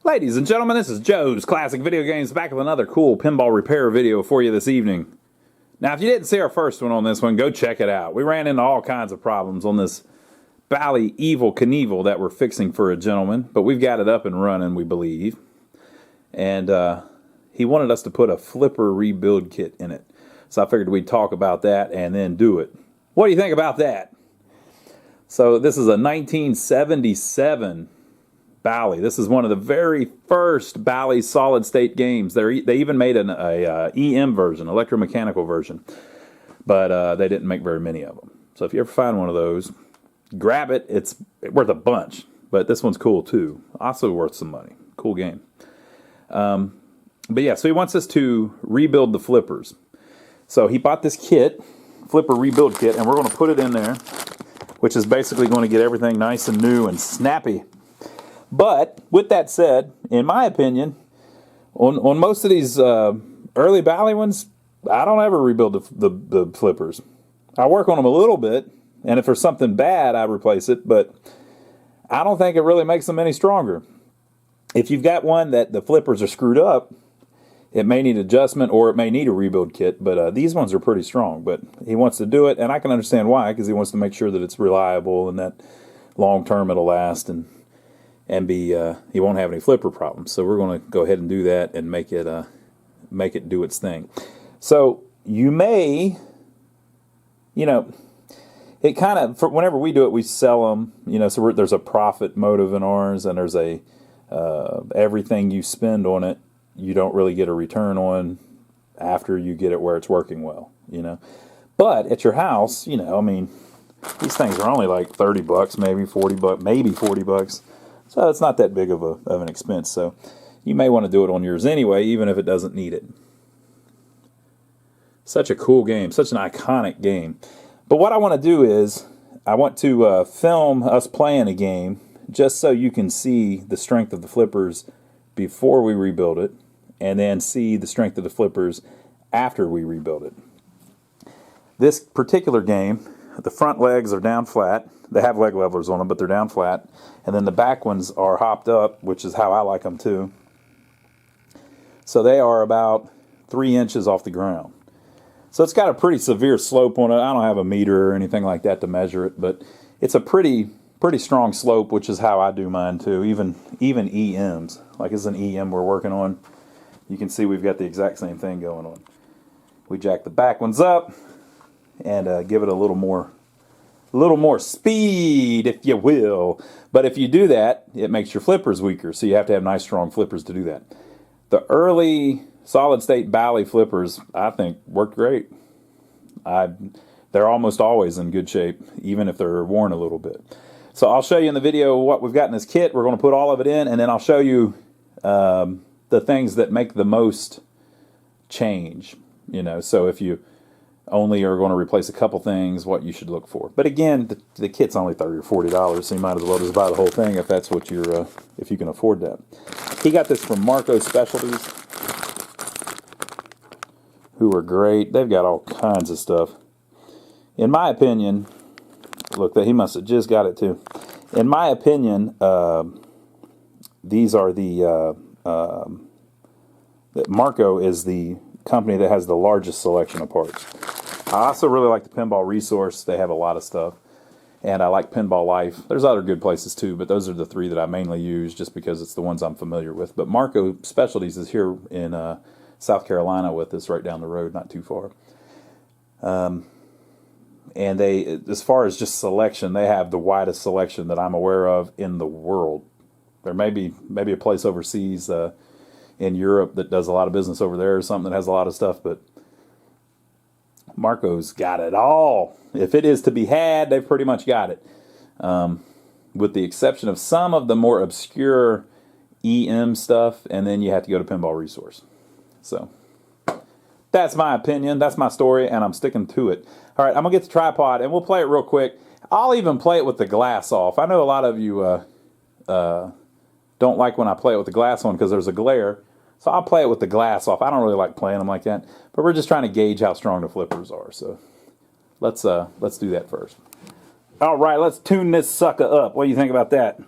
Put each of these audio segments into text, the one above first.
Ladies and gentlemen, this is Joe's Classic Video Games, back with another cool pinball repair video for you this evening. Now, if you didn't see our first one on this one, go check it out. We ran into all kinds of problems on this Bally Evel Knievel that we're fixing for a gentleman, but we've got it up and running, we believe. And he wanted us to put a flipper rebuild kit in it. So I figured we'd talk about that and then do it. What do you think about that? So this is a 1977 Bally. This is one of the very first Bally solid state games. They even made an EM version, electromechanical version, but they didn't make very many of them. So if you ever find one of those, grab it. It's worth a bunch, but this one's cool too. Also worth some money. Cool game. But yeah, so he wants us to rebuild the flippers. So he bought this kit, flipper rebuild kit, and we're going to put it in there, which is basically going to get everything nice and new and snappy. But with that said, in my opinion, on most of these early Bally ones, I don't ever rebuild the flippers. I work on them a little bit, and if there's something bad, I replace it, but I don't think it really makes them any stronger. If you've got one that the flippers are screwed up, it may need adjustment or it may need a rebuild kit, but these ones are pretty strong. But he wants to do it, and I can understand why, because he wants to make sure that it's reliable and that long term it'll last and be he won't have any flipper problems. So we're going to go ahead and do that and make it do its thing. So you may, it kind of, whenever we do it, we sell them, so there's a profit motive in ours, and there's a everything you spend on it, you don't really get a return on after you get it where it's working well, But at your house, these things are only like 30 bucks, maybe 40 bucks, maybe 40 bucks. So it's not that big of an expense. So you may want to do it on yours anyway, even if it doesn't need it. Such a cool game, such an iconic game. But what I want to do is I want to film us playing a game just so you can see the strength of the flippers before we rebuild it, and then see the strength of the flippers after we rebuild it. This particular game, the front legs are down flat. They have leg levelers on them, but they're down flat. And then the back ones are hopped up, which is how I like them too. So they are about 3 inches off the ground. So it's got a pretty severe slope on it. I don't have a meter or anything like that to measure it, but it's a pretty strong slope, which is how I do mine too. Even EMs, like it's an EM we're working on. You can see we've got the exact same thing going on. We jack the back ones up and give it a little more speed, if you will. But if you do that, it makes your flippers weaker, so you have to have nice, strong flippers to do that. The early solid-state Bally flippers, I think, worked great. They're almost always in good shape, even if they're worn a little bit. So I'll show you in the video what we've got in this kit. We're going to put all of it in, and then I'll show you the things that make the most change. So if you only are going to replace a couple things, what you should look for. But again, the kit's only $30 or $40, so you might as well just buy the whole thing if that's what you're, if you can afford that. He got this from Marco Specialties, who are great. They've got all kinds of stuff. In my opinion, look, he must have just got it too. In my opinion, these are Marco is the company that has the largest selection of parts. I also really like the Pinball Resource. They have a lot of stuff. And I like Pinball Life. There's other good places too, but those are the three that I mainly use just because it's the ones I'm familiar with. But Marco Specialties is here in South Carolina with us, right down the road, not too far. And they, as far as just selection, they have the widest selection that I'm aware of in the world. There may be a place overseas in Europe that does a lot of business over there, or something that has a lot of stuff, but Marco's got it all. If it is to be had, they've pretty much got it. With the exception of some of the more obscure EM stuff, and then you have to go to Pinball Resource. So that's my opinion, that's my story, and I'm sticking to it. All right, I'm going to get the tripod, and we'll play it real quick. I'll even play it with the glass off. I know a lot of you don't like when I play it with the glass on because there's a glare. So I'll play it with the glass off. I don't really like playing them like that, but we're just trying to gauge how strong the flippers are. So let's do that first. All right, let's tune this sucker up. What do you think about that?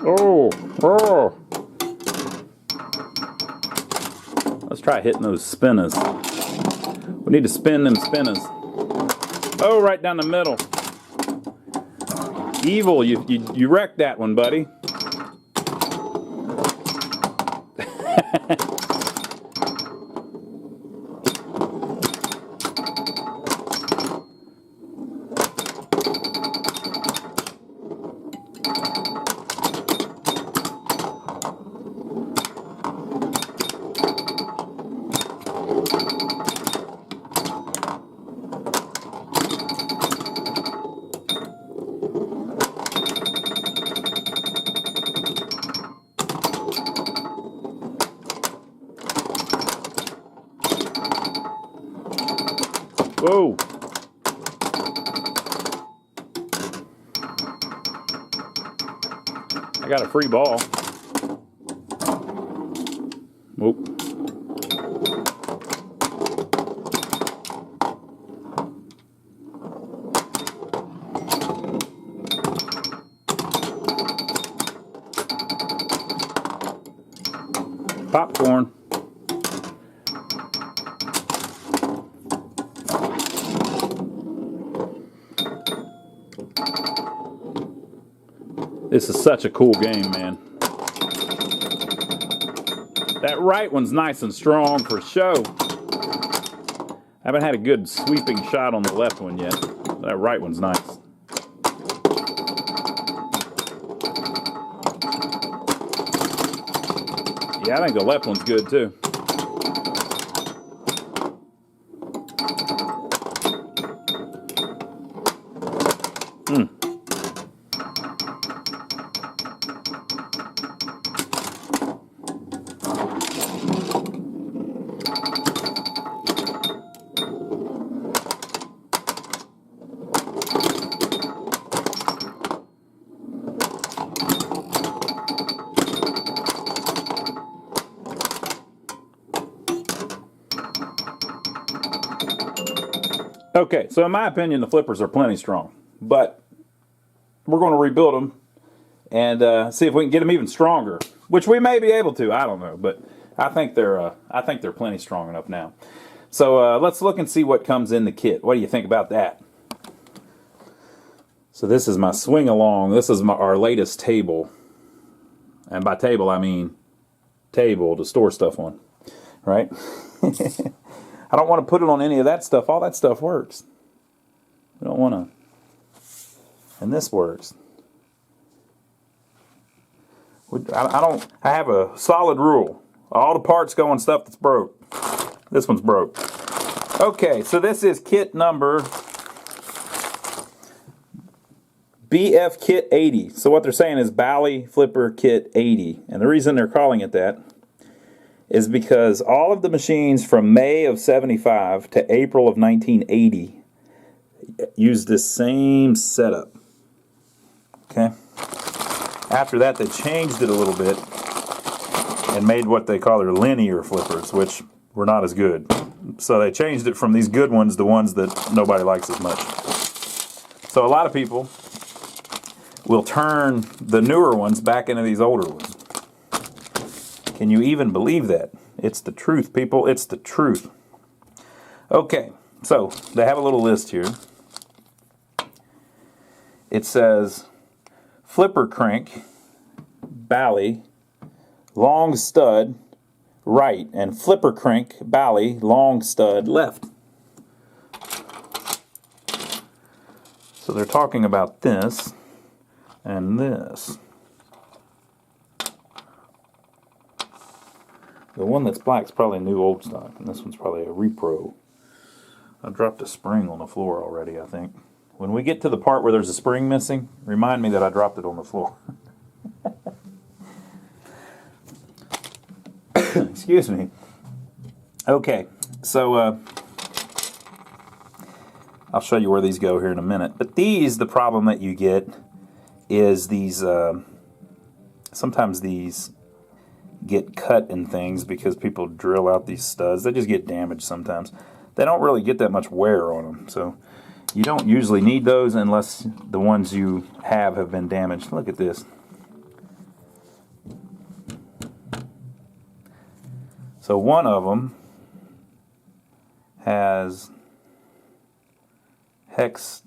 Oh, oh. Let's try hitting those spinners. We need to spin them spinners. Oh, right down the middle. Evel, you wrecked that one, buddy. Whoa. I got a free ball. Whoop. Popcorn. This is such a cool game, man. That right one's nice and strong for show. I haven't had a good sweeping shot on the left one yet. That right one's nice. Yeah, I think the left one's good too. Okay, so in my opinion, the flippers are plenty strong, but we're going to rebuild them and see if we can get them even stronger, which we may be able to. I don't know, but I think they're plenty strong enough now. So let's look and see what comes in the kit. What do you think about that? So this is my swing along. This is our latest table, and by table I mean table to store stuff on, right? I don't want to put it on any of that stuff. All that stuff works. We don't want to. And this works. I have a solid rule. All the parts go on stuff that's broke. This one's broke. Okay, so this is kit number BF Kit 80. So what they're saying is Bally Flipper Kit 80. And the reason they're calling it that is because all of the machines from May of 75 to April of 1980 used this same setup. Okay? After that, they changed it a little bit and made what they call their linear flippers, which were not as good. So they changed it from these good ones to ones that nobody likes as much. So a lot of people will turn the newer ones back into these older ones. Can you even believe that? It's the truth, people. It's the truth. Okay, so they have a little list here. It says flipper crank, Bally, long stud, right, and flipper crank, Bally, long stud, left. So they're talking about this and this. The one that's black is probably new old stock, and this one's probably a repro. I dropped a spring on the floor already, I think. When we get to the part where there's a spring missing, remind me that I dropped it on the floor. Excuse me. Okay, so I'll show you where these go here in a minute. But these, the problem that you get is these, sometimes these get cut in things because people drill out these studs. They just get damaged sometimes. They don't really get that much wear on them. So You don't usually need those unless the ones you have been damaged. Look at this. So one of them has hex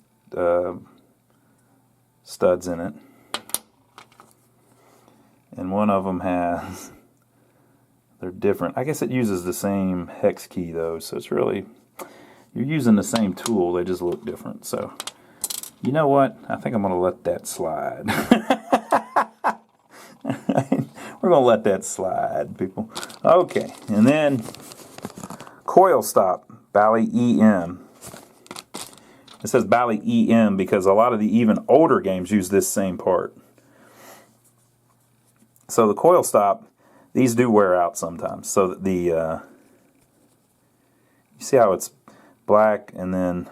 studs in it, and one of them has, they're different. I guess it uses the same hex key though, so it's really, you're using the same tool, they just look different. So you know what, I think I'm going to let that slide. We're going to let that slide, people. Okay, and then coil stop, Bally EM. It says Bally EM because a lot of the even older games use this same part. So the coil stop, these do wear out sometimes. So the you see how it's black and then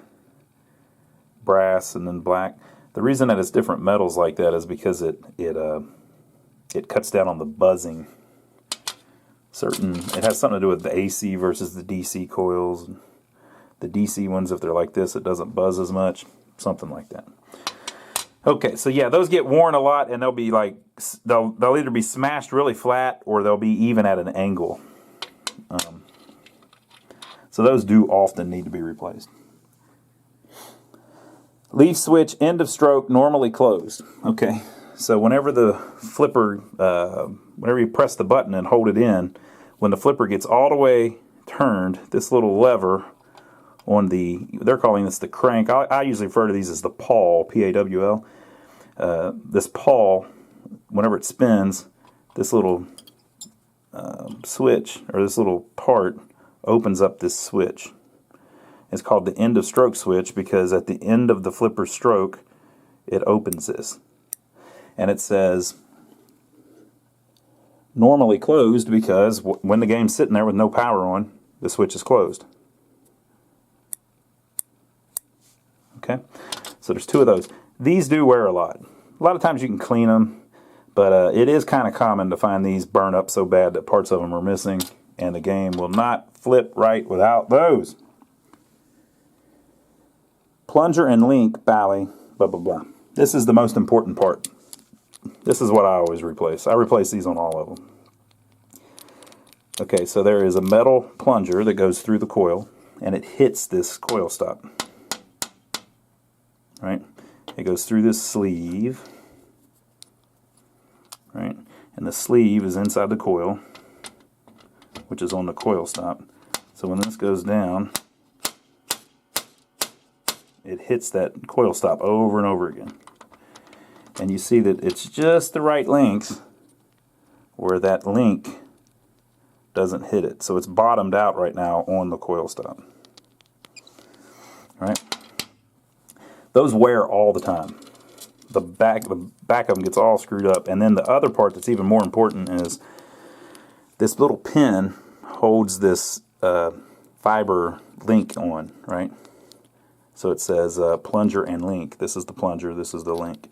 brass and then black. The reason that it's different metals like that is because it cuts down on the buzzing. It has something to do with the AC versus the DC coils. The DC ones, if they're like this, it doesn't buzz as much. Something like that. Okay, so yeah, those get worn a lot, and they'll be like, they'll either be smashed really flat or they'll be even at an angle. So those do often need to be replaced. Leaf switch, end of stroke, normally closed. Okay, so whenever the flipper, whenever you press the button and hold it in, when the flipper gets all the way turned, this little lever on the, they're calling this the crank. I usually refer to these as the pawl, P-A-W-L. This pawl, whenever it spins, this little switch, or this little part, opens up this switch. It's called the end of stroke switch because at the end of the flipper stroke, it opens this. And it says normally closed because when the game's sitting there with no power on, the switch is closed. Okay, so there's two of those. These do wear a lot. A lot of times you can clean them, but it is kind of common to find these burn up so bad that parts of them are missing, and the game will not flip right without those. Plunger and link, Bally, blah, blah, blah. This is the most important part. This is what I always replace. I replace these on all of them. Okay, so there is a metal plunger that goes through the coil, and it hits this coil stop. Right? It goes through this sleeve, right? And the sleeve is inside the coil, which is on the coil stop. So when this goes down, it hits that coil stop over and over again. And you see that it's just the right length where that link doesn't hit it. So it's bottomed out right now on the coil stop. Right? Those wear all the time. The back of them gets all screwed up. And then the other part that's even more important is this little pin holds this fiber link on, right? So it says plunger and link. This is the plunger, this is the link.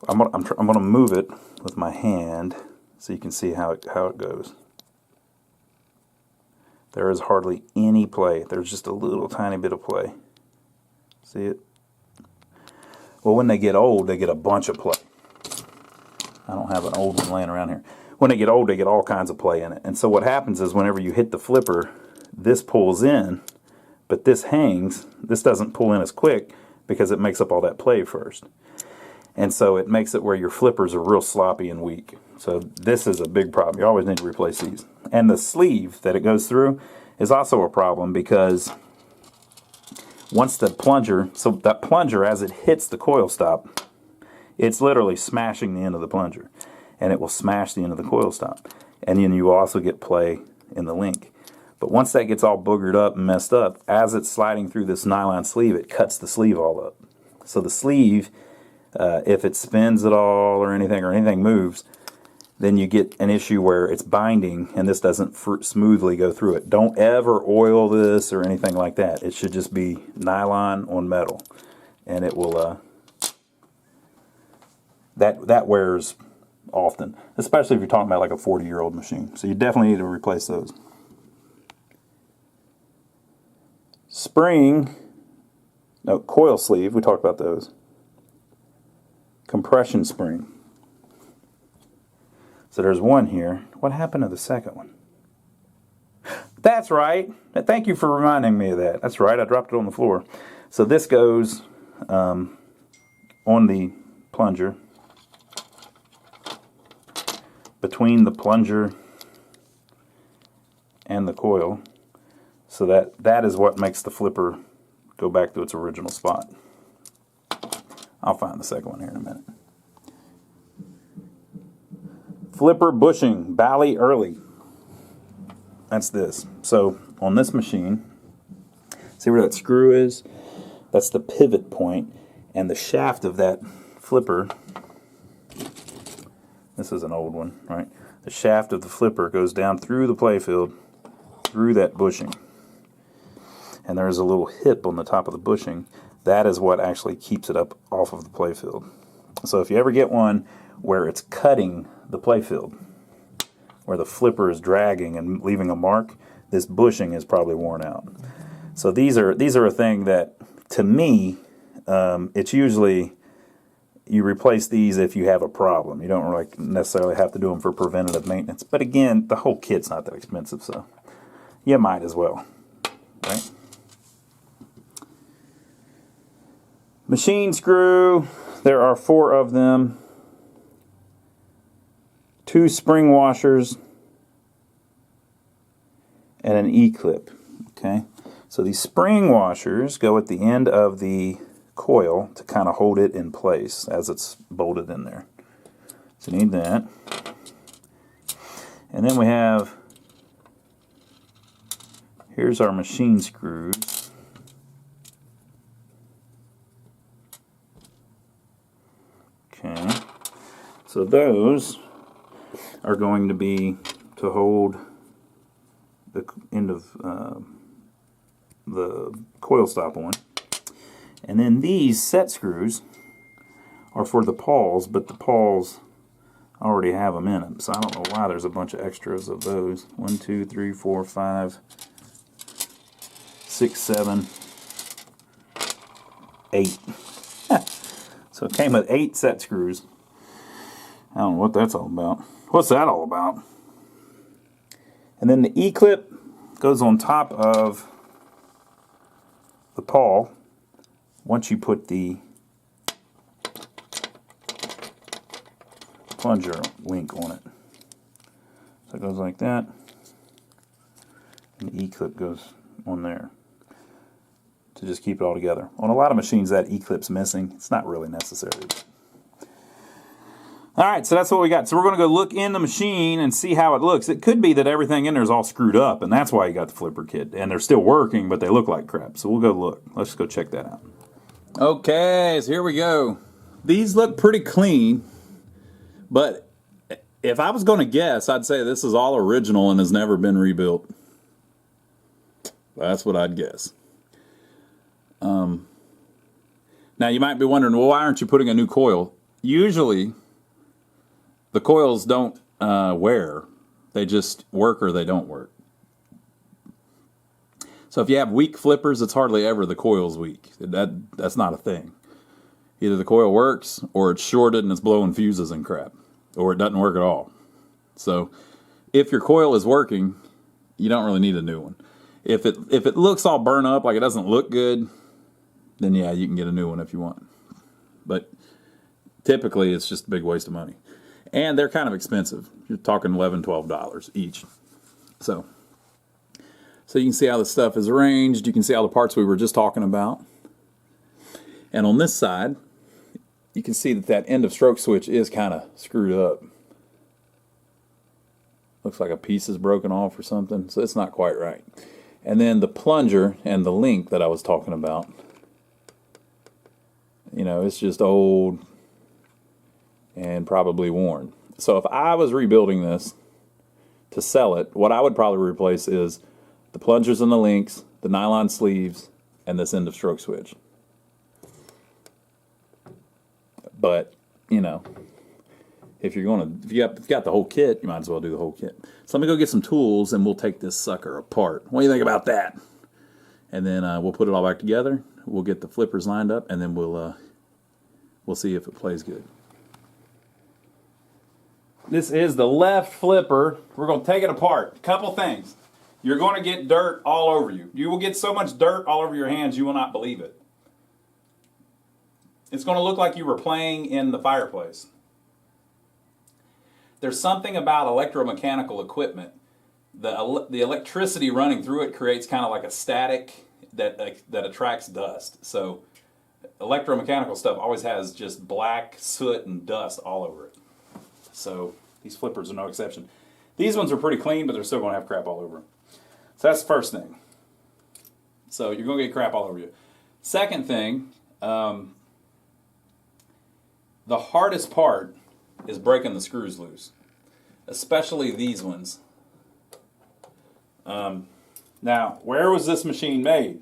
I'm going to move it with my hand so you can see how it goes. There is hardly any play. There's just a little tiny bit of play. See it? Well, when they get old, they get a bunch of play. I don't have an old one laying around here. When they get old, they get all kinds of play in it. And so what happens is whenever you hit the flipper, this pulls in, but this hangs. This doesn't pull in as quick because it makes up all that play first. And so it makes it where your flippers are real sloppy and weak. So this is a big problem. You always need to replace these. And the sleeve that it goes through is also a problem because once the plunger, so that plunger as it hits the coil stop, it's literally smashing the end of the plunger. And it will smash the end of the coil stop. And then you also get play in the link. But once that gets all boogered up and messed up, as it's sliding through this nylon sleeve, it cuts the sleeve all up. So the sleeve, if it spins at all or anything moves, then you get an issue where it's binding and this doesn't smoothly go through it. Don't ever oil this or anything like that. It should just be nylon on metal, and it will that wears often, especially if you're talking about like a 40-year-old machine. So you definitely need to replace those. Spring No, coil sleeve, we talked about those. Compression spring. So there's one here. What happened to the second one? That's right. Thank you for reminding me of that. That's right, I dropped it on the floor. So this goes on the plunger, between the plunger and the coil, so that is what makes the flipper go back to its original spot. I'll find the second one here in a minute. Flipper bushing, Bally early. That's this. So on this machine, see where that screw is? That's the pivot point, and the shaft of that flipper, this is an old one, right? The shaft of the flipper goes down through the playfield, through that bushing. And there's a little hip on the top of the bushing. That is what actually keeps it up off of the playfield. So if you ever get one where it's cutting the playfield, where the flipper is dragging and leaving a mark, this bushing is probably worn out. So these are a thing that, to me, it's usually you replace these if you have a problem. You don't really necessarily have to do them for preventative maintenance. But again, the whole kit's not that expensive, so you might as well, right? Machine screw, there are 4 of them. 2 spring washers and an E-clip, okay? So these spring washers go at the end of the coil to kind of hold it in place as it's bolted in there. So you need that. And then we have, here's our machine screws. Okay, so those are going to be to hold the end of the coil stop on. And then these set screws are for the pawls, but the pawls already have them in them, so I don't know why there's a bunch of extras of those. 1, 2, 3, 4, 5, 6, 7, 8. So it came with 8 set screws. I don't know what that's all about. What's that all about? And then the E-clip goes on top of the pawl once you put the plunger link on it. So it goes like that, and the E-clip goes on there to just keep it all together. On a lot of machines that E-clip's missing. It's not really necessary. Alright, so that's what we got. So we're going to go look in the machine and see how it looks. It could be that everything in there is all screwed up, and that's why you got the flipper kit. And they're still working, but they look like crap. So we'll go look. Let's just go check that out. Okay, so here we go. These look pretty clean, but if I was going to guess, I'd say this is all original and has never been rebuilt. That's what I'd guess. Now you might be wondering, well, why aren't you putting a new coil? Usually, the coils don't wear. They just work or they don't work. So if you have weak flippers, it's hardly ever the coil's weak. That's not a thing. Either the coil works, or it's shorted and it's blowing fuses and crap, or it doesn't work at all. So if your coil is working, you don't really need a new one. If it looks all burnt up, like it doesn't look good, then yeah, you can get a new one if you want. But typically, it's just a big waste of money. And they're kind of expensive. You're talking $11, $12 each. So you can see how the stuff is arranged. You can see all the parts we were just talking about. And on this side, you can see that end of stroke switch is kind of screwed up. Looks like a piece is broken off or something. So it's not quite right. And then the plunger and the link that I was talking about, you know, it's just old and probably worn. So if I was rebuilding this to sell it, what I would probably replace is the plungers and the links, the nylon sleeves, and this end of stroke switch. But, you know, if you got the whole kit, you might as well do the whole kit. So let me go get some tools and we'll take this sucker apart. What do you think about that? And then we'll put it all back together. we'll get the flippers lined up, and then we'll see if it plays good. This is the left flipper. We're going to take it apart. Couple things. You're going to get dirt all over you. You will get so much dirt all over your hands you will not believe it. It's going to look like you were playing in the fireplace. There's something about electromechanical equipment. The electricity running through it creates kind of like a static that attracts dust. So electromechanical stuff always has just black soot and dust all over it. So these flippers are no exception. These ones are pretty clean, but they're still going to have crap all over them. So that's the first thing. So you're going to get crap all over you. Second thing, the hardest part is breaking the screws loose, especially these ones. Now, where was this machine made?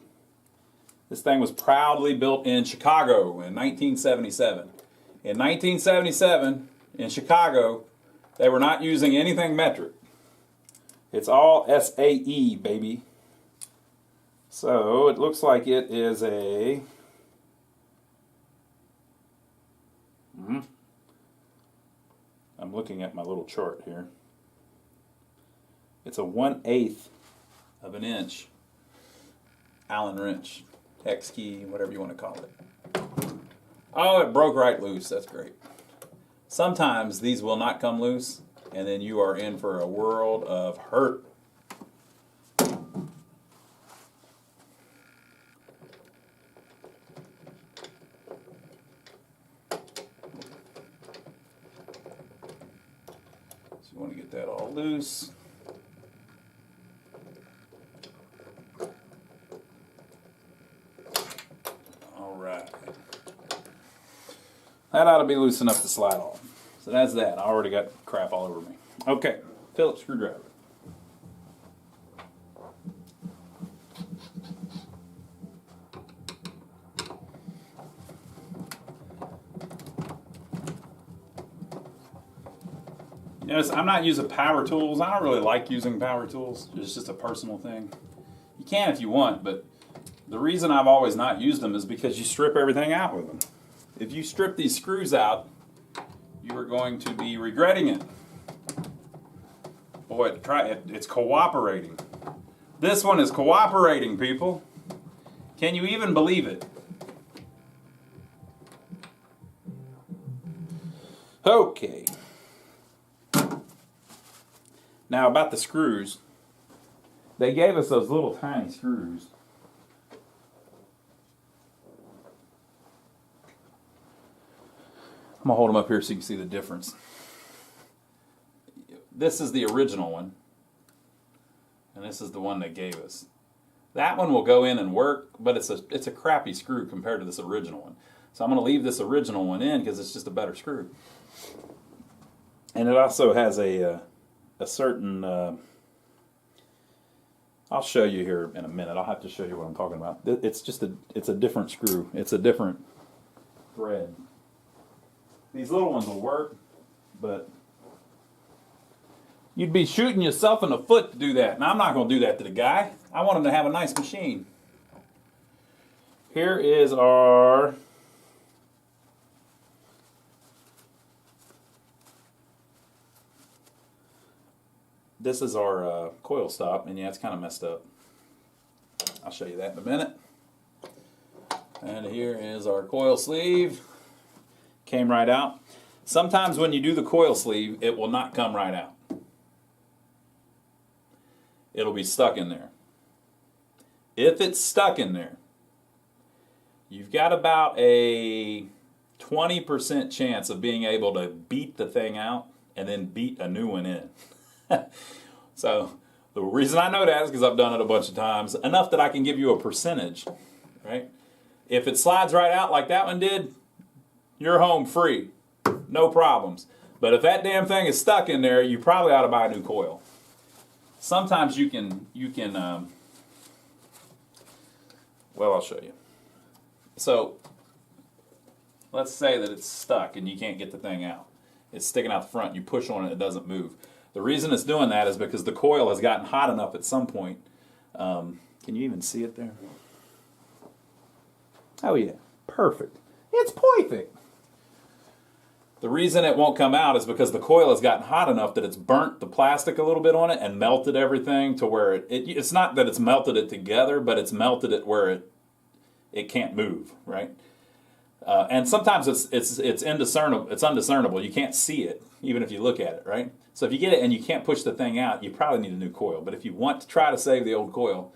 This thing was proudly built in Chicago in 1977. In 1977, in Chicago, they were not using anything metric. It's all SAE, baby. So it looks like it is a... I'm looking at my little chart here. It's a 1/8 of an inch Allen wrench, hex key, whatever you want to call it. Oh, it broke right loose. That's great. Sometimes these will not come loose, and then you are in for a world of hurt. So you want to get that all loose. All right. That ought to be loose enough to slide off. So that's that. I already got crap all over me. Okay, Phillips screwdriver. Notice I'm not using power tools. I don't really like using power tools. It's just a personal thing. You can if you want, but the reason I've always not used them is because you strip everything out with them. If you strip these screws out, you are going to be regretting it. Boy, it's cooperating. This one is cooperating, people. Can you even believe it? Okay. Now about the screws. They gave us those little tiny screws. I'm going to hold them up here so you can see the difference. This is the original one. And this is the one they gave us. That one will go in and work, but it's a crappy screw compared to this original one. So I'm going to leave this original one in because it's just a better screw. And it also has a certain... I'll show you here in a minute. I'll have to show you what I'm talking about. It's a different screw. It's a different thread. These little ones will work, but you'd be shooting yourself in the foot to do that. Now, I'm not going to do that to the guy. I want him to have a nice machine. Here is our... This is our coil stop, and yeah, it's kind of messed up. I'll show you that in a minute. And here is our coil sleeve. Came right out. Sometimes when you do the coil sleeve, it will not come right out. It'll be stuck in there. If it's stuck in there, you've got about a 20% chance of being able to beat the thing out and then beat a new one in. So the reason I know that is because I've done it a bunch of times, enough that I can give you a percentage, right? If it slides right out like that one did, you're home free, no problems. But if that damn thing is stuck in there, you probably ought to buy a new coil. Sometimes you can well, I'll show you. So let's say that it's stuck and you can't get the thing out. It's sticking out the front. You push on it, it doesn't move. The reason it's doing that is because the coil has gotten hot enough at some point. Can you even see it there? Oh yeah, perfect. It's perfect. The reason it won't come out is because the coil has gotten hot enough that it's burnt the plastic a little bit on it and melted everything to where it's not that it's melted it together, but it's melted it where it can't move, right? And sometimes it's indiscernible. It's undiscernible. You can't see it even if you look at it, right? So if you get it and you can't push the thing out, you probably need a new coil. But if you want to try to save the old coil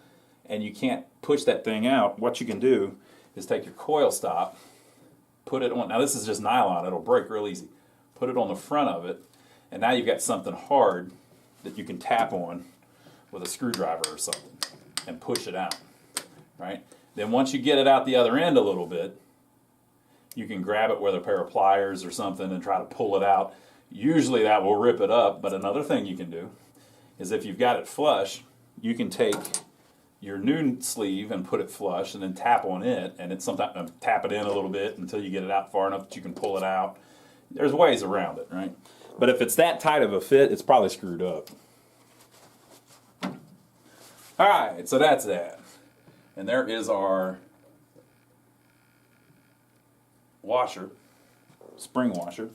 and you can't push that thing out, what you can do is take your coil stop, put it on. Now this is just nylon. It'll break real easy. Put it on the front of it, and now you've got something hard that you can tap on with a screwdriver or something and push it out, right? Then once you get it out the other end a little bit, you can grab it with a pair of pliers or something and try to pull it out. Usually that will rip it up, but another thing you can do is if you've got it flush, you can take your new sleeve and put it flush and then tap on it, and it's sometimes tap it in a little bit until you get it out far enough that you can pull it out. There's ways around it, right? But if it's that tight of a fit, it's probably screwed up. All right, so that's that. And there is our washer, spring washer.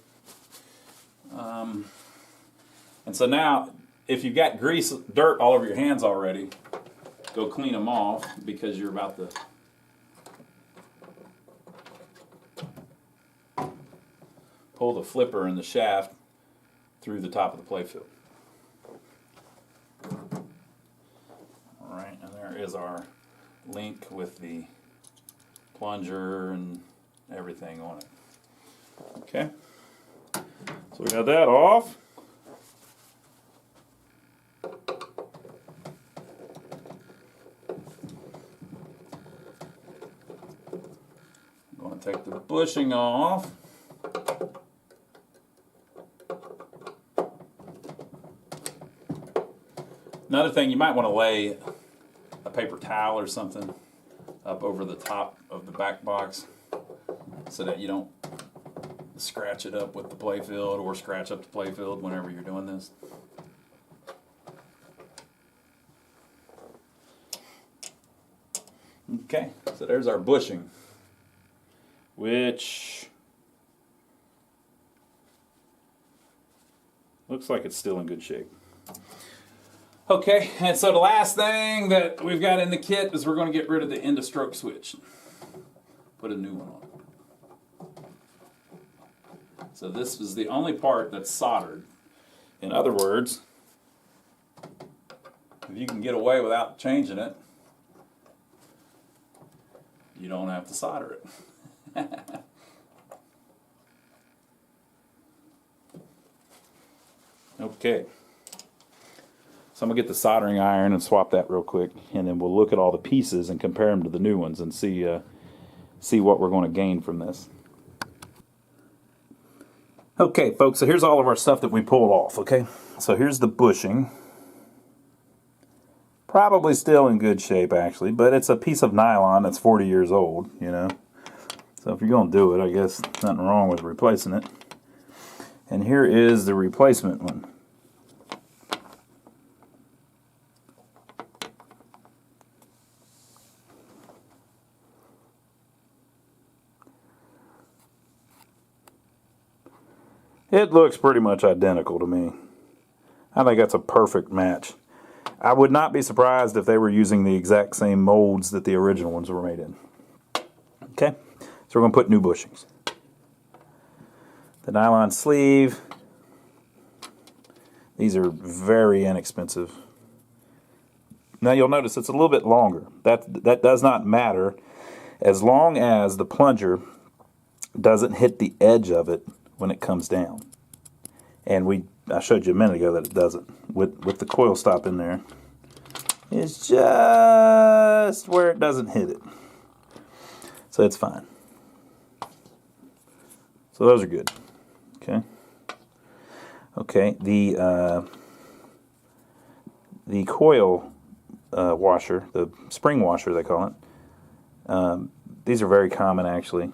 And so now, if you've got grease, dirt all over your hands already, go clean them off because you're about to pull the flipper and the shaft through the top of the playfield. All right, and there is our link with the plunger and everything on it. Okay, so we got that off. I'm going to take the bushing off. Another thing, you might want to lay a paper towel or something up over the top of the back box so that you don't scratch it up with the playfield or scratch up the playfield whenever you're doing this. Okay, so there's our bushing, which looks like it's still in good shape. Okay, and so the last thing that we've got in the kit is we're going to get rid of the end of stroke switch. Put a new one on. So this is the only part that's soldered. In other words, if you can get away without changing it, you don't have to solder it. Okay. So I'm going to get the soldering iron and swap that real quick, and then we'll look at all the pieces and compare them to the new ones and see what we're going to gain from this. Okay, folks, so here's all of our stuff that we pulled off, okay? So here's the bushing. Probably still in good shape, actually, but it's a piece of nylon that's 40 years old, you know? So if you're going to do it, I guess nothing wrong with replacing it. And here is the replacement one. It looks pretty much identical to me. I think that's a perfect match. I would not be surprised if they were using the exact same molds that the original ones were made in. Okay, so we're going to put new bushings. The nylon sleeve. These are very inexpensive. Now you'll notice it's a little bit longer. That does not matter as long as the plunger doesn't hit the edge of it when it comes down. And I showed you a minute ago that it doesn't. With the coil stop in there, it's just where it doesn't hit it. So it's fine. So those are good. Okay. Okay, the coil washer, the spring washer they call it, these are very common actually.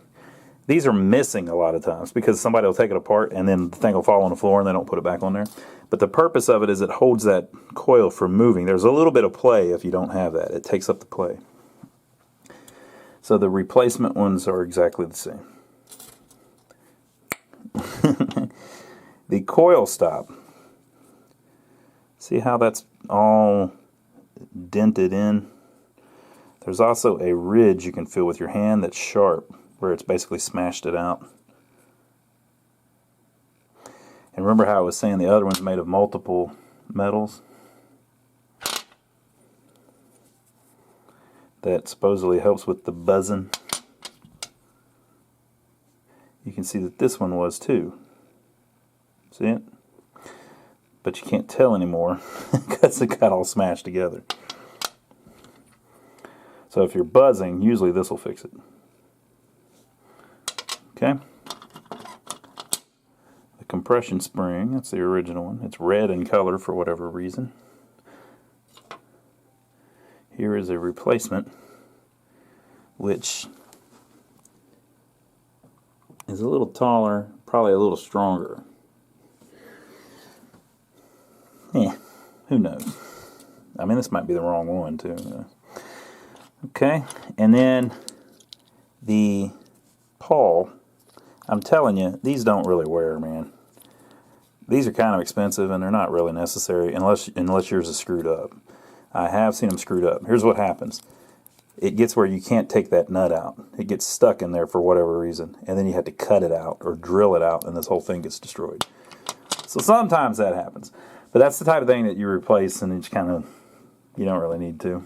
These are missing a lot of times because somebody will take it apart and then the thing will fall on the floor and they don't put it back on there. But the purpose of it is it holds that coil from moving. There's a little bit of play if you don't have that. It takes up the play. So the replacement ones are exactly the same. The coil stop. See how that's all dented in? There's also a ridge you can feel with your hand that's sharp, where it's basically smashed it out. And remember how I was saying the other one's made of multiple metals? That supposedly helps with the buzzing. You can see that this one was too. See it? But you can't tell anymore because it got all smashed together. So if you're buzzing, usually this will fix it. Okay. The compression spring, that's the original one. It's red in color for whatever reason. Here is a replacement, which is a little taller, probably a little stronger. Yeah, who knows? I mean, this might be the wrong one, too. Okay, and then the pawl. I'm telling you, these don't really wear, man. These are kind of expensive, and they're not really necessary unless yours is screwed up. I have seen them screwed up. Here's what happens. It gets where you can't take that nut out. It gets stuck in there for whatever reason, and then you have to cut it out or drill it out, and this whole thing gets destroyed. So sometimes that happens. But that's the type of thing that you replace, and it's kind of, you don't really need to.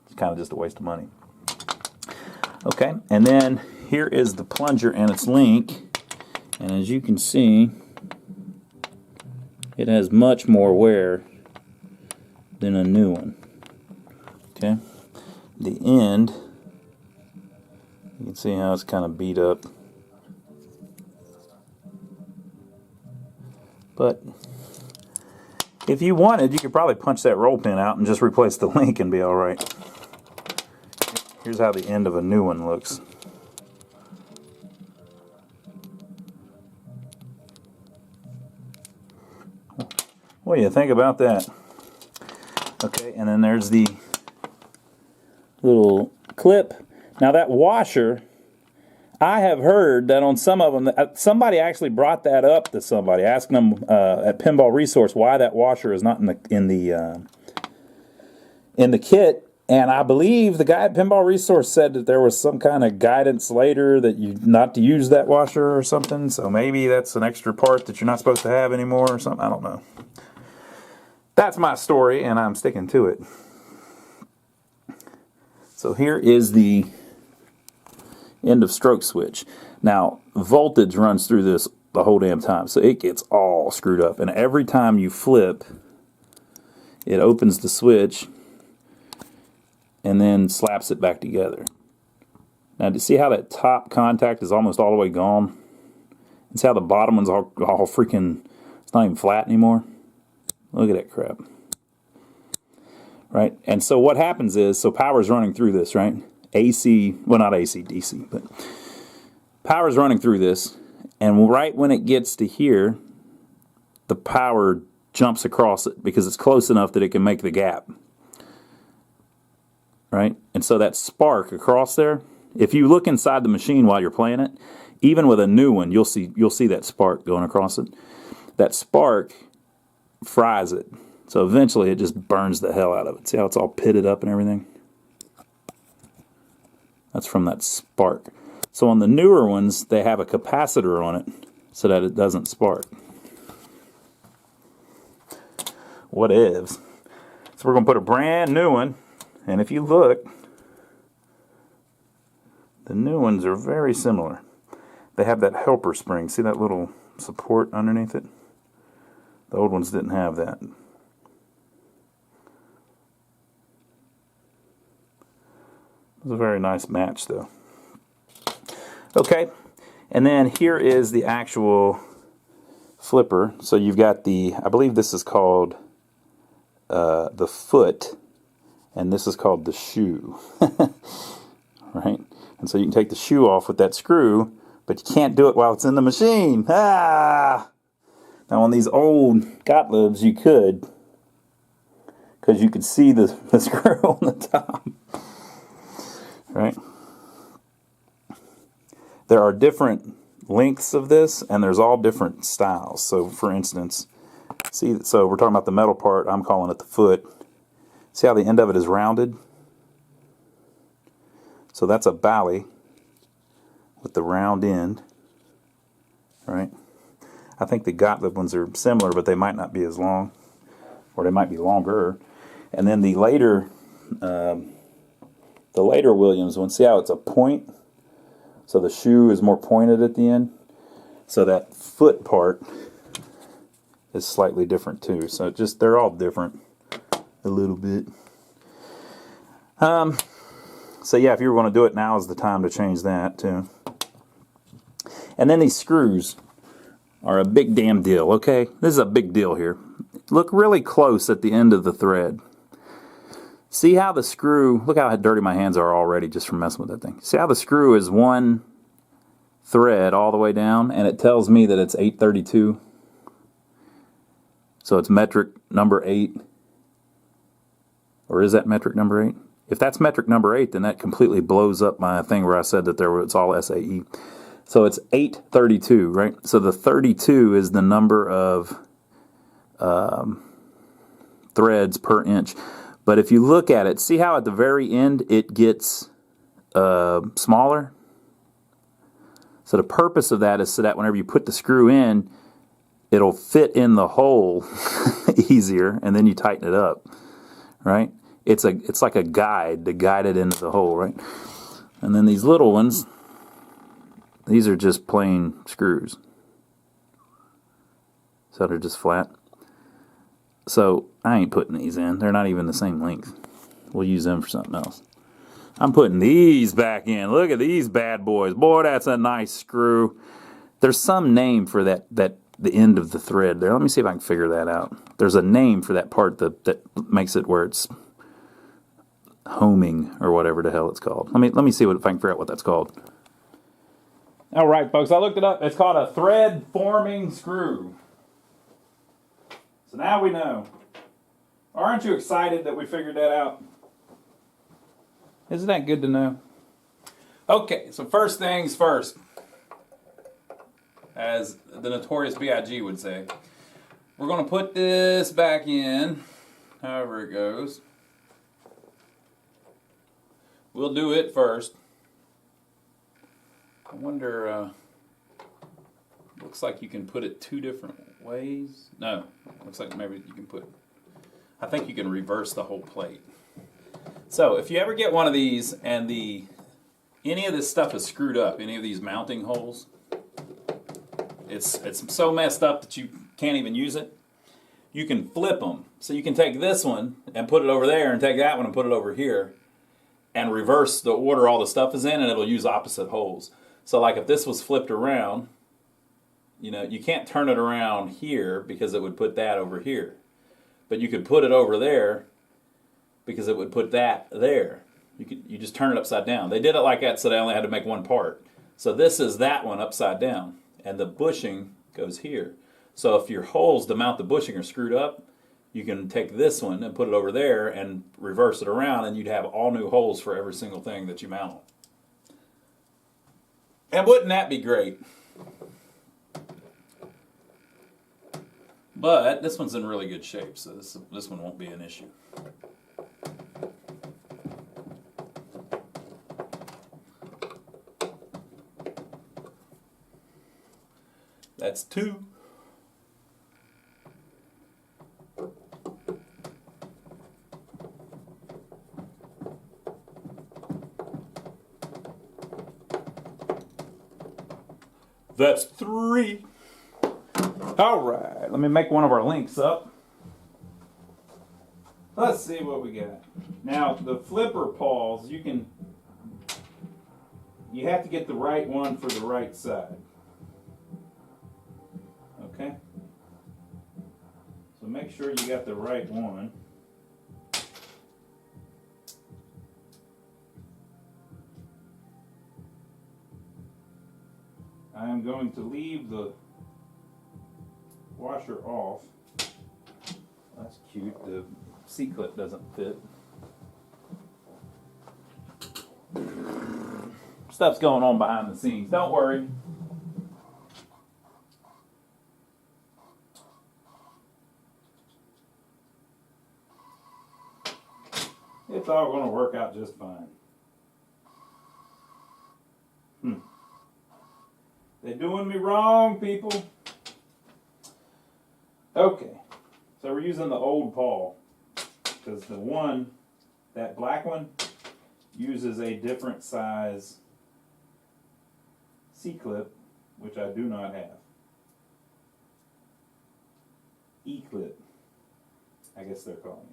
It's kind of just a waste of money. Okay, and then here is the plunger and its link, and as you can see, it has much more wear than a new one. Okay, the end, you can see how it's kind of beat up, but if you wanted, you could probably punch that roll pin out and just replace the link and be all right. Here's how the end of a new one looks. What do you think about that? Okay, and then there's the little clip. Now that washer, I have heard that on some of them, somebody actually brought that up to somebody, asking them at Pinball Resource why that washer is not in the kit. And I believe the guy at Pinball Resource said that there was some kind of guidance later that you not to use that washer or something. So maybe that's an extra part that you're not supposed to have anymore or something. I don't know. That's my story, and I'm sticking to it. So here is the end of stroke switch. Now, voltage runs through this the whole damn time, so it gets all screwed up. And every time you flip, it opens the switch and then slaps it back together. Now, do you see how that top contact is almost all the way gone? And see how the bottom one's all freaking, it's not even flat anymore? Look at that crap. Right? And so what happens is, so power's running through this, right? AC, well, not AC, DC, but power's running through this, and right when it gets to here, the power jumps across it because it's close enough that it can make the gap. Right? And so that spark across there, if you look inside the machine while you're playing it, even with a new one, you'll see that spark going across it. That spark fries it. So eventually it just burns the hell out of it. See how it's all pitted up and everything? That's from that spark. So on the newer ones, they have a capacitor on it so that it doesn't spark. What ifs? So we're going to put a brand new one. And if you look, the new ones are very similar. They have that helper spring. See that little support underneath it? The old ones didn't have that. It was a very nice match, though. Okay, and then here is the actual flipper. So you've got the, I believe this is called the foot, and this is called the shoe. Right? And so you can take the shoe off with that screw, but you can't do it while it's in the machine. Ah! Now on these old Gottliebs you could, because you could see the screw on the top. Right? there are different lengths of this, and there's all different styles. So for instance, see, so we're talking about the metal part, I'm calling it the foot. See how the end of it is rounded? So that's a Bally with the round end, right? I think the Gottlieb ones are similar, but they might not be as long, or they might be longer. And then the later Williams one, see how it's a point? So the shoe is more pointed at the end. So that foot part is slightly different too. So just, they're all different a little bit. So yeah, if you were going to do it, now is the time to change that too. And then these screws are a big damn deal, okay? This is a big deal here. Look really close at the end of the thread. See how the screw, look how dirty my hands are already just from messing with that thing. See how the screw is one thread all the way down, and it tells me that it's 832. So it's metric number 8. Or is that metric number 8? If that's metric number 8, then that completely blows up my thing where I said that it's all SAE. So it's 832, right? So the 32 is the number of threads per inch. But if you look at it, see how at the very end it gets smaller? So the purpose of that is so that whenever you put the screw in, it'll fit in the hole easier, and then you tighten it up, right? It's like a guide to guide it into the hole, right? And then these little ones, these are just plain screws. So they're just flat. So I ain't putting these in. They're not even the same length. We'll use them for something else. I'm putting these back in. Look at these bad boys. Boy, that's a nice screw. There's some name for the end of the thread there. Let me see if I can figure that out. There's a name for that part that makes it where it's homing or whatever the hell it's called. Let me see if I can figure out what that's called. All right, folks, I looked it up. It's called a thread forming screw. So now we know. Aren't you excited that we figured that out? Isn't that good to know? Okay, so first things first, as the notorious B.I.G. would say, we're going to put this back in, however it goes. We'll do it first. I wonder, looks like you can put it two different ways. No, looks like maybe you can put, I think you can reverse the whole plate. So if you ever get one of these and any of this stuff is screwed up, any of these mounting holes, it's so messed up that you can't even use it, you can flip them. So you can take this one and put it over there, and take that one and put it over here, and reverse the order all the stuff is in, and it'll use opposite holes. So like if this was flipped around, you know, you can't turn it around here because it would put that over here. But you could put it over there because it would put that there. You just turn it upside down. They did it like that so they only had to make one part. So this is that one upside down, and the bushing goes here. So if your holes to mount the bushing are screwed up, you can take this one and put it over there and reverse it around, and you'd have all new holes for every single thing that you mount. And wouldn't that be great? But this one's in really good shape, so this one won't be an issue. That's 2. That's 3. All right, let me make one of our links up. Let's see what we got. Now, the flipper pawls, you have to get the right one for the right side. Okay? So make sure you got the right one. I am going to leave the washer off. That's cute. The C-clip doesn't fit. stuff's going on behind the scenes. Don't worry. It's all going to work out just fine. They're doing me wrong, people. Okay, so we're using the old pawl because the one, that black one, uses a different size C-clip, which I do not have. E-clip, I guess they're calling it.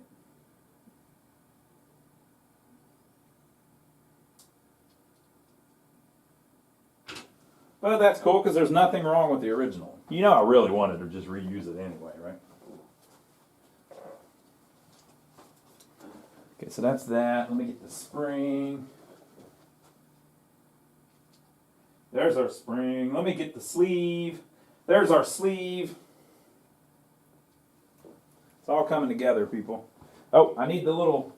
But that's cool because there's nothing wrong with the original. You know I really wanted to just reuse it anyway, right? Okay, so that's that. Let me get the spring. There's our spring. Let me get the sleeve. There's our sleeve. It's all coming together, people. Oh, I need the little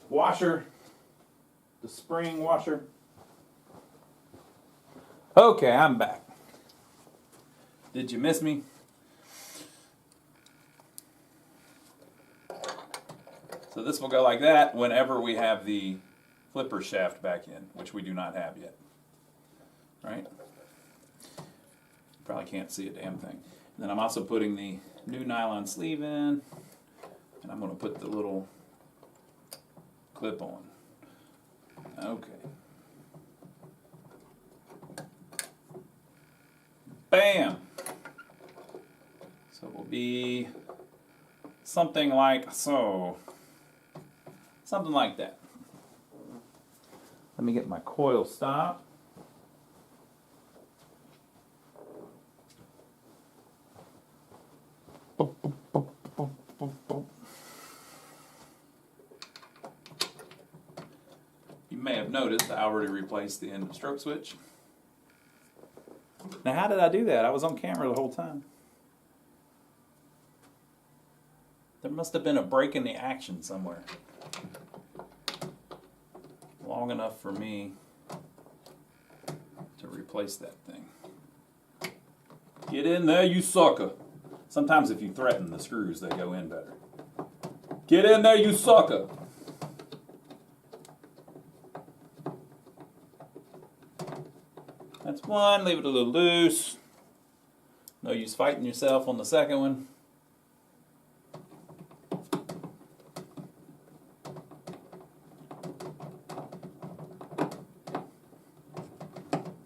washer, the spring washer. Okay, I'm back. Did you miss me? So this will go like that whenever we have the flipper shaft back in, which we do not have yet. Right? Probably can't see a damn thing. And then I'm also putting the new nylon sleeve in, and I'm going to put the little clip on. Okay. Bam! So it will be something like so. Something like that. Let me get my coil stop. You may have noticed I already replaced the end of stroke switch. Now, how did I do that? I was on camera the whole time. There must have been a break in the action somewhere. Long enough for me to replace that thing. Get in there, you sucker. Sometimes if you threaten the screws, they go in better. Get in there, you sucker. That's one. Leave it a little loose. No use fighting yourself on the second one.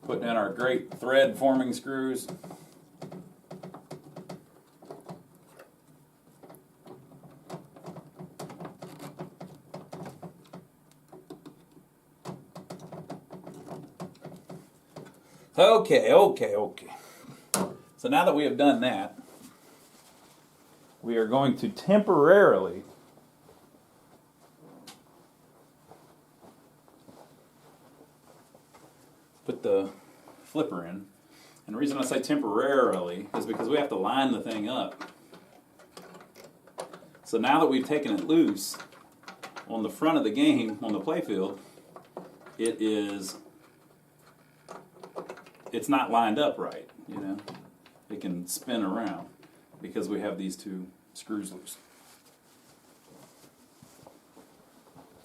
Putting in our great thread forming screws. Okay. So now that we have done that, we are going to temporarily put the flipper in. And the reason I say temporarily is because we have to line the thing up. So now that we've taken it loose, on the front of the game, on the playfield, it's not lined up right, you know. It can spin around because we have these two screws loose.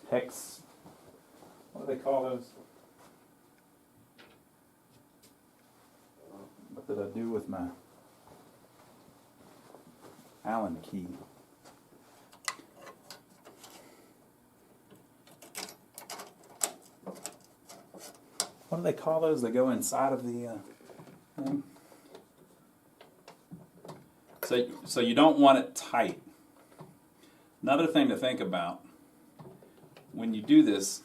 Hex, what do they call those? What did I do with my Allen key? What do they call those? They go inside of the thing. So you don't want it tight. Another thing to think about, when you do this,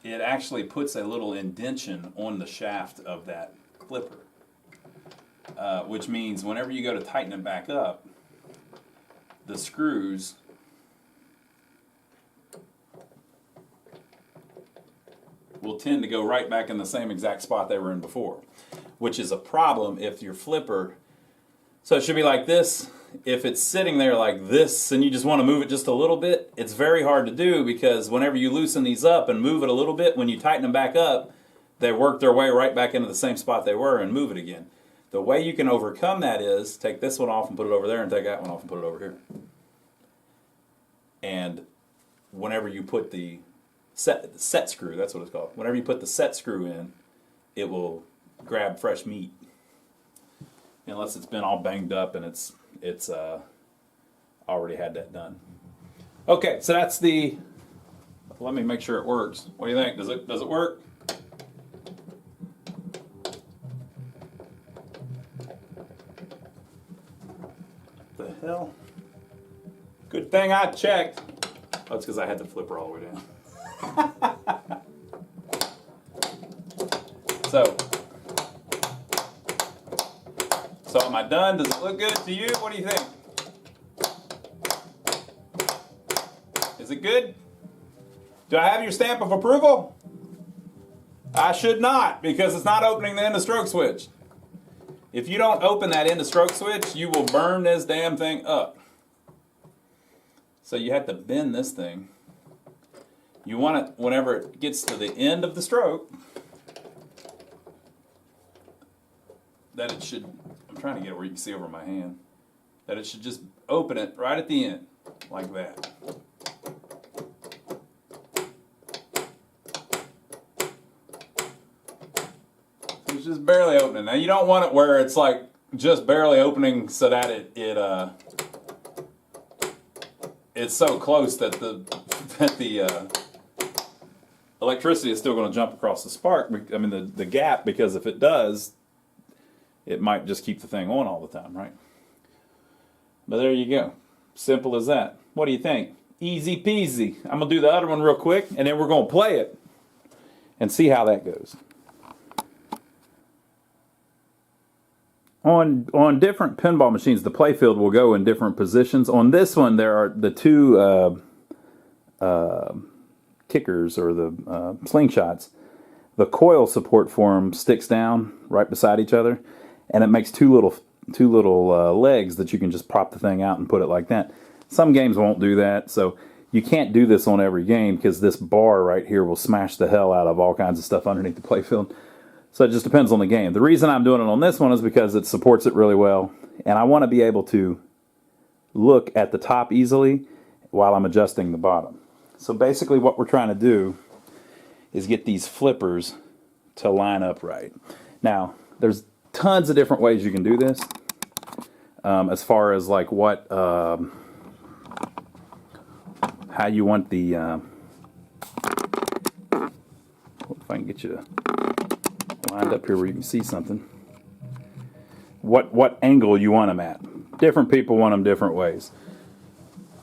it actually puts a little indentation on the shaft of that flipper. Which means whenever you go to tighten it back up, the screws will tend to go right back in the same exact spot they were in before, which is a problem if your flipper, so it should be like this, if it's sitting there like this and you just want to move it just a little bit, it's very hard to do because whenever you loosen these up and move it a little bit, when you tighten them back up, they work their way right back into the same spot they were and move it again. The way you can overcome that is take this one off and put it over there and take that one off and put it over here. And whenever you put the set screw, that's what it's called. Whenever you put the set screw in, it will grab fresh meat. Unless it's been all banged up and it's already had that done. Okay, so that's the. Let me make sure it works. What do you think? Does it work? The hell? Good thing I checked. Oh, it's because I had the flipper all the way down. So am I done? Does it look good to you? What do you think? Is it good? Do I have your stamp of approval? I should not, because it's not opening the end of stroke switch. If you don't open that end of stroke switch, you will burn this damn thing up. So you have to bend this thing. You want it whenever it gets to the end of the stroke, that it should, I'm trying to get it where you can see over my hand, that it should just open it right at the end, like that. So it's just barely opening. Now you don't want it where it's like just barely opening so that it's so close that the electricity is still going to jump across the spark, I mean the gap, because if it does, it might just keep the thing on all the time, right? But there you go. Simple as that. What do you think? Easy peasy. I'm going to do the other one real quick, and then we're going to play it and see how that goes. On different pinball machines, the playfield will go in different positions. On this one, there are the two kickers, or the slingshots. The coil support for them sticks down right beside each other, and it makes two little legs that you can just prop the thing out and put it like that. Some games won't do that, so you can't do this on every game because this bar right here will smash the hell out of all kinds of stuff underneath the playfield. So it just depends on the game. The reason I'm doing it on this one is because it supports it really well, and I want to be able to look at the top easily while I'm adjusting the bottom. So basically what we're trying to do is get these flippers to line up right. Now, there's tons of different ways you can do this. As far as like what, how you want the, if I can get you lined up here where you can see something. What angle you want them at. Different people want them different ways.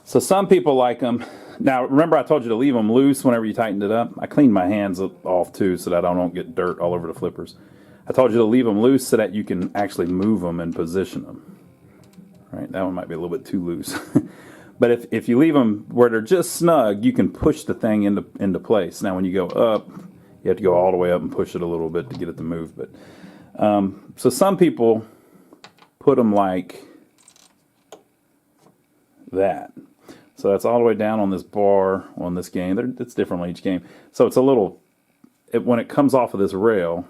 So some people like them. Now, remember I told you to leave them loose whenever you tightened it up? I cleaned my hands off too so that I don't get dirt all over the flippers. I told you to leave them loose so that you can actually move them and position them. Right, that one might be a little bit too loose. But if you leave them where they're just snug, you can push the thing into place. Now when you go up, you have to go all the way up and push it a little bit to get it to move. But so some people put them like that. So that's all the way down on this bar on this game. It's different on each game. So it's a little, when it comes off of this rail,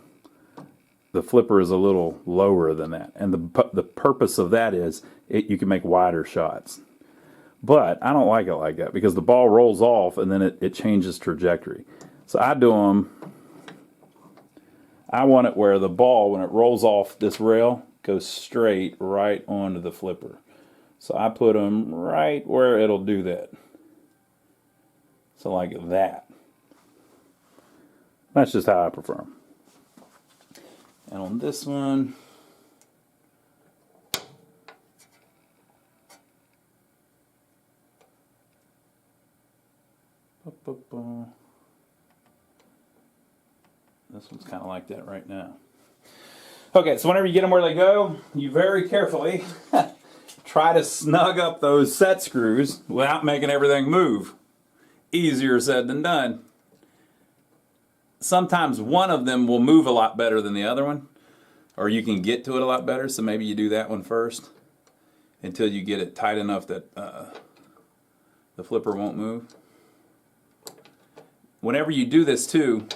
the flipper is a little lower than that. And the purpose of that is you can make wider shots. But I don't like it like that because the ball rolls off and then it changes trajectory. So I do them, I want it where the ball, when it rolls off this rail, goes straight right onto the flipper. So I put them right where it'll do that. So like that. That's just how I prefer them. And on this one, this one's kind of like that right now. Okay, so whenever you get them where they go, you very carefully try to snug up those set screws without making everything move. Easier said than done. Sometimes one of them will move a lot better than the other one, or you can get to it a lot better, so maybe you do that one first. until you get it tight enough that the flipper won't move. Whenever you do this too,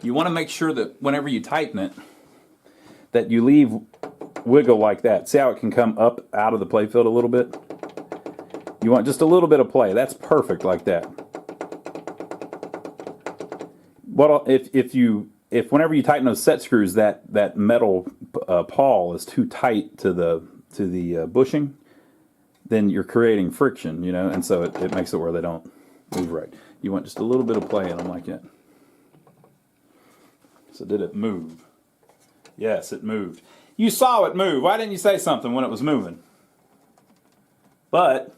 you want to make sure that whenever you tighten it, that you leave wiggle like that. See how it can come up out of the playfield a little bit? You want just a little bit of play. That's perfect like that. Well, if whenever you tighten those set screws, that metal pawl is too tight to the bushing, then you're creating friction, you know, and so it makes it where they don't move right. You want just a little bit of play in them like that. So did it move? Yes, it moved. You saw it move. Why didn't you say something when it was moving? But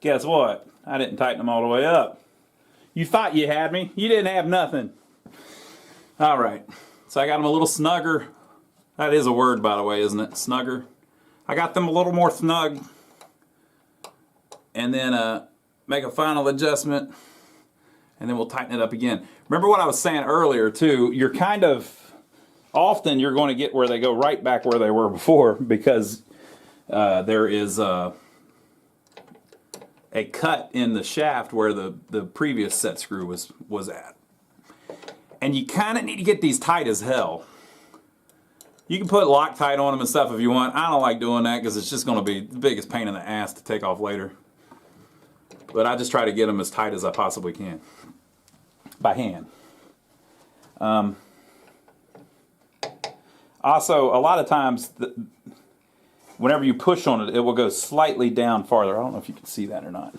guess what? I didn't tighten them all the way up. You thought you had me. You didn't have nothing. All right. So I got them a little snugger. That is a word, by the way, isn't it? Snugger. I got them a little more snug. And then make a final adjustment. And then we'll tighten it up again. Remember what I was saying earlier, too. You're kind of... Often you're going to get where they go right back where they were before because there is a cut in the shaft where the previous set screw was at. And you kind of need to get these tight as hell. You can put Loctite on them and stuff if you want. I don't like doing that because it's just going to be the biggest pain in the ass to take off later. But I just try to get them as tight as I possibly can. By hand. Also, a lot of times, whenever you push on it, it will go slightly down farther. I don't know if you can see that or not.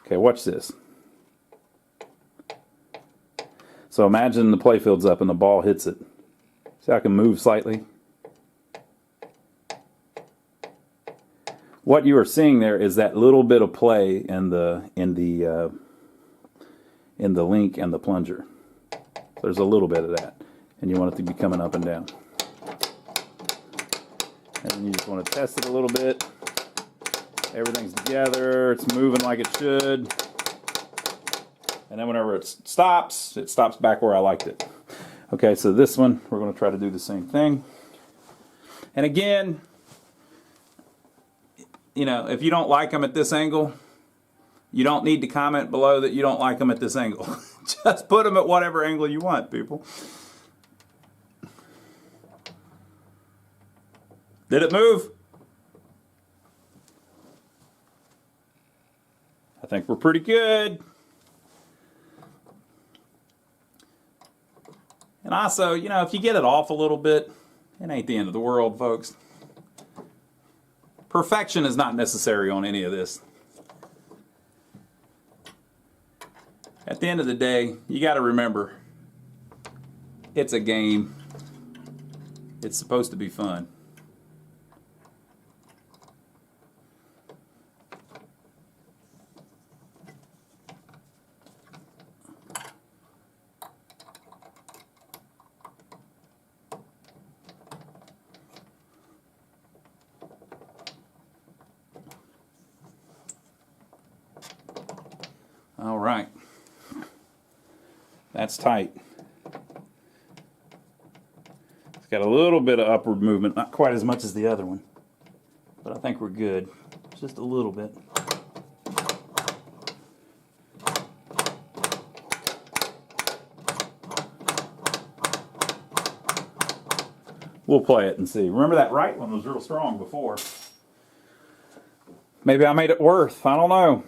Okay, watch this. So imagine the playfield's up and the ball hits it. See how I can move slightly? What you are seeing there is that little bit of play in the link and the plunger. There's a little bit of that, and you want it to be coming up and down. And then you just want to test it a little bit. Everything's together. It's moving like it should. And then whenever it stops back where I liked it. Okay, so this one, we're going to try to do the same thing. And again, you know, if you don't like them at this angle, you don't need to comment below that you don't like them at this angle. Just put them at whatever angle you want, people. Did it move? I think we're pretty good. And also, you know, if you get it off a little bit, it ain't the end of the world, folks. Perfection is not necessary on any of this. At the end of the day, you got to remember, it's a game. It's supposed to be fun. All right. That's tight. It's got a little bit of upward movement, not quite as much as the other one, but I think we're good. Just a little bit. We'll play it and see. Remember that right one was real strong before. Maybe I made it worth. I don't know.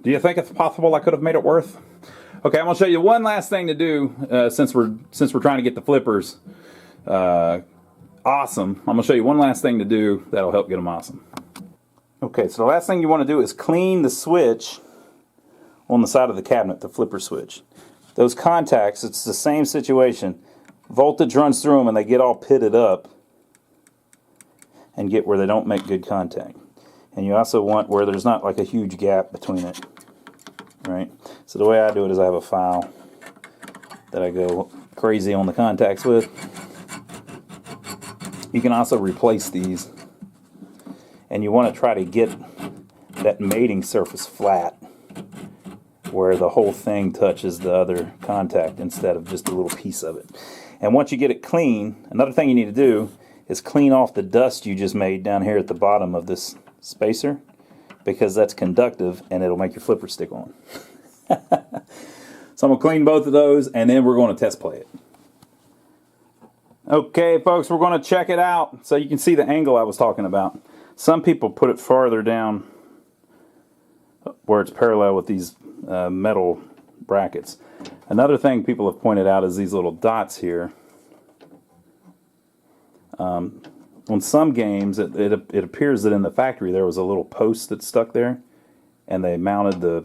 Do you think it's possible I could have made it worth? Okay, I'm going to show you one last thing to do since we're trying to get the flippers awesome. I'm going to show you one last thing to do that'll help get them awesome. Okay, so the last thing you want to do is clean the switch on the side of the cabinet, the flipper switch. Those contacts, it's the same situation. Voltage runs through them and they get all pitted up and get where they don't make good contact. And you also want where there's not like a huge gap between it. Right? So the way I do it is I have a file that I go crazy on the contacts with. You can also replace these. And you want to try to get that mating surface flat where the whole thing touches the other contact instead of just a little piece of it. And once you get it clean, another thing you need to do is clean off the dust you just made down here at the bottom of this spacer, because that's conductive and it'll make your flipper stick on. So I'm going to clean both of those and then we're going to test play it. Okay folks, we're going to check it out so you can see the angle I was talking about. Some people put it farther down where it's parallel with these metal brackets. Another thing people have pointed out is these little dots here. On some games, it appears that in the factory there was a little post that stuck there, and they mounted the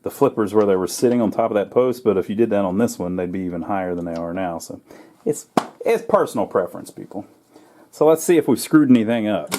flippers where they were sitting on top of that post. But if you did that on this one, they'd be even higher than they are now. So it's personal preference, people. So let's see if we've screwed anything up.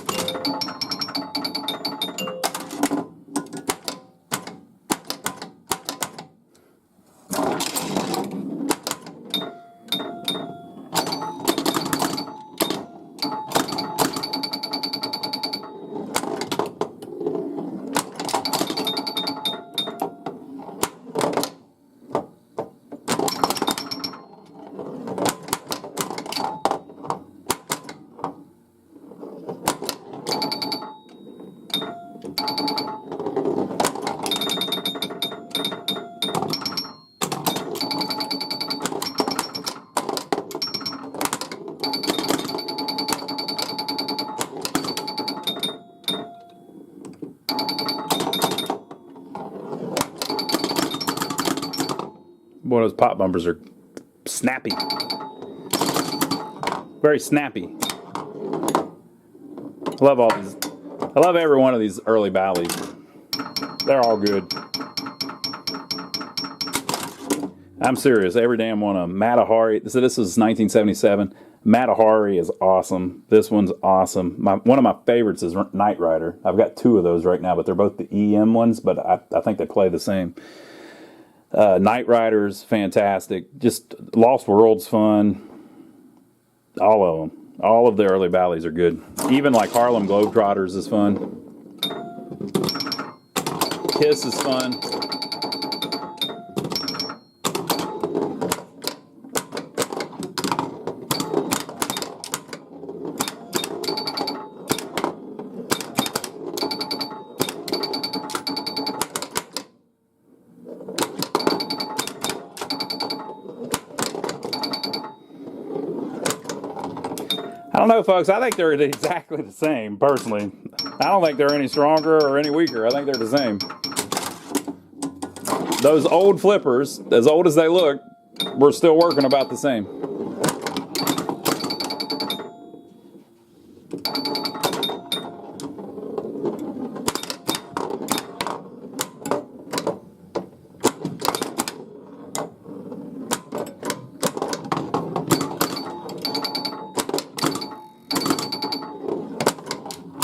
Boy, those pop bumpers are snappy. Very snappy. I love all these. I love every one of these early Ballys. They're all good. I'm serious. Every damn one of them. Matahari. So this is 1977. Matahari is awesome. This one's awesome. One of my favorites is Knight Rider. I've got two of those right now, but they're both the EM ones, but I think they play the same. Knight Rider's fantastic. Just Lost World's fun. All of them. All of the early Ballys are good. Even like Harlem Globetrotters is fun. Kiss is fun. I don't know, folks. I think they're exactly the same, personally. I don't think they're any stronger or any weaker. I think they're the same. Those old flippers, as old as they look, we're still working about the same.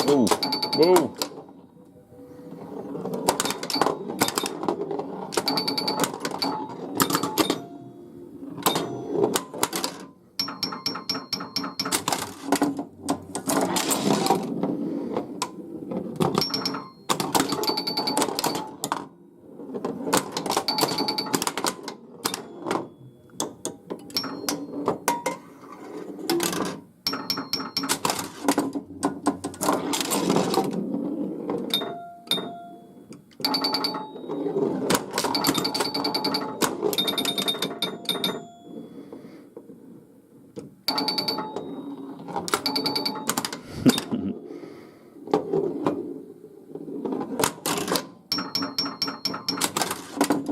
Whoa, whoa.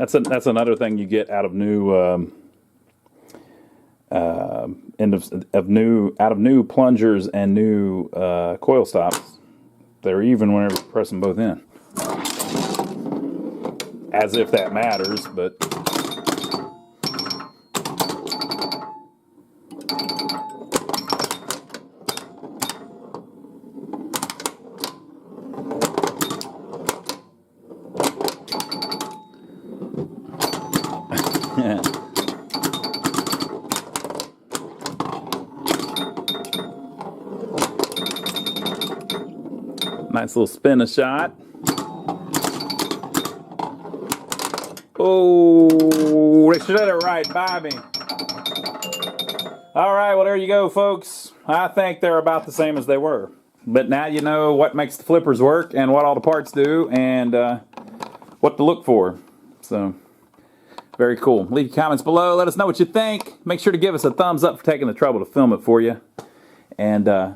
That's another thing you get out of new out of new plungers and new coil stops. They're even whenever you press them both in. As if that matters, but nice little spin shot. Oh, they shut it right by me. All right, well, there you go, folks. I think they're about the same as they were. But now you know what makes the flippers work and what all the parts do and what to look for. So, very cool. Leave your comments below. Let us know what you think. Make sure to give us a thumbs up for taking the trouble to film it for you. And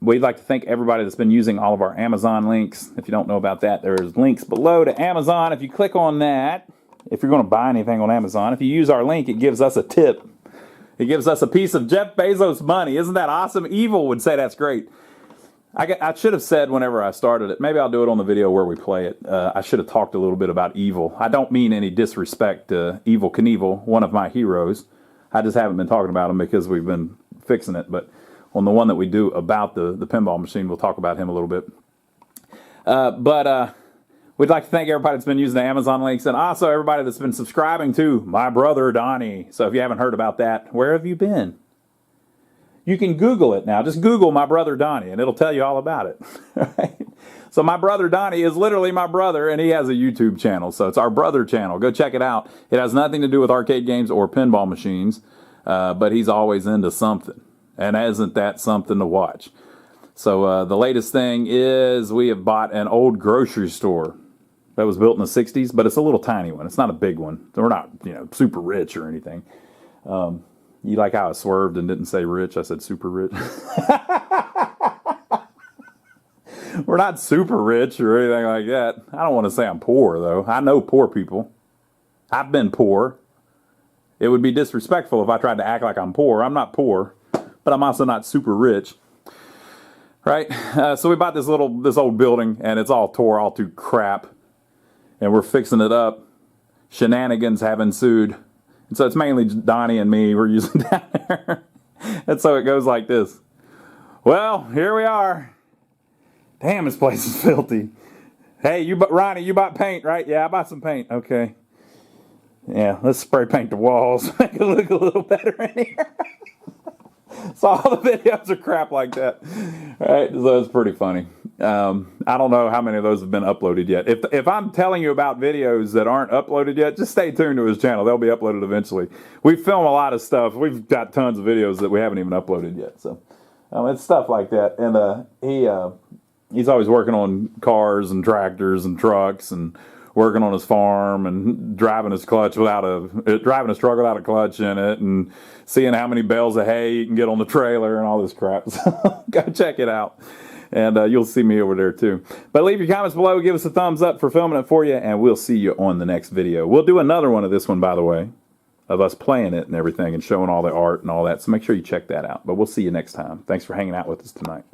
we'd like to thank everybody that's been using all of our Amazon links. If you don't know about that, there's links below to Amazon. If you click on that, if you're going to buy anything on Amazon, if you use our link, it gives us a tip. It gives us a piece of Jeff Bezos' money. Isn't that awesome? Evel would say that's great. I should have said whenever I started it, maybe I'll do it on the video where we play it. I should have talked a little bit about Evel. I don't mean any disrespect to Evel Knievel, one of my heroes. I just haven't been talking about him because we've been fixing it. But on the one that we do about the pinball machine, we'll talk about him a little bit. We'd like to thank everybody that's been using the Amazon links, and also everybody that's been subscribing to my brother Donnie. So if you haven't heard about that, where have you been? You can Google it now. Just Google my brother Donnie, and it'll tell you all about it. Right? So my brother Donnie is literally my brother, and he has a YouTube channel. So it's our brother channel. Go check it out. It has nothing to do with arcade games or pinball machines, but he's always into something. And isn't that something to watch? So the latest thing is we have bought an old grocery store that was built in the 60s, but it's a little tiny one. It's not a big one. We're not, super rich or anything. You like how I swerved and didn't say rich? I said super rich. We're not super rich or anything like that. I don't want to say I'm poor, though. I know poor people. I've been poor. It would be disrespectful if I tried to act like I'm poor. I'm not poor, but I'm also not super rich. Right? So we bought this old building, and it's all tore all to crap. And we're fixing it up. Shenanigans have ensued. And so it's mainly Donnie and me we're using down there. And so it goes like this. Well, here we are. Damn, this place is filthy. Hey, Ronnie, you bought paint, right? Yeah, I bought some paint. Okay. Yeah, let's spray paint the walls. Make it look a little better in here. So all the videos are crap like that. Right? So it's pretty funny. I don't know how many of those have been uploaded yet. If I'm telling you about videos that aren't uploaded yet, just stay tuned to his channel. They'll be uploaded eventually. We film a lot of stuff. We've got tons of videos that we haven't even uploaded yet. So it's stuff like that. And he's always working on cars and tractors and trucks and working on his farm and driving his truck without a clutch in it and seeing how many bales of hay you can get on the trailer and all this crap. So go check it out. And you'll see me over there too. But leave your comments below. Give us a thumbs up for filming it for you. And we'll see you on the next video. We'll do another one of this one, by the way, of us playing it and everything and showing all the art and all that. So make sure you check that out. But we'll see you next time. Thanks for hanging out with us tonight.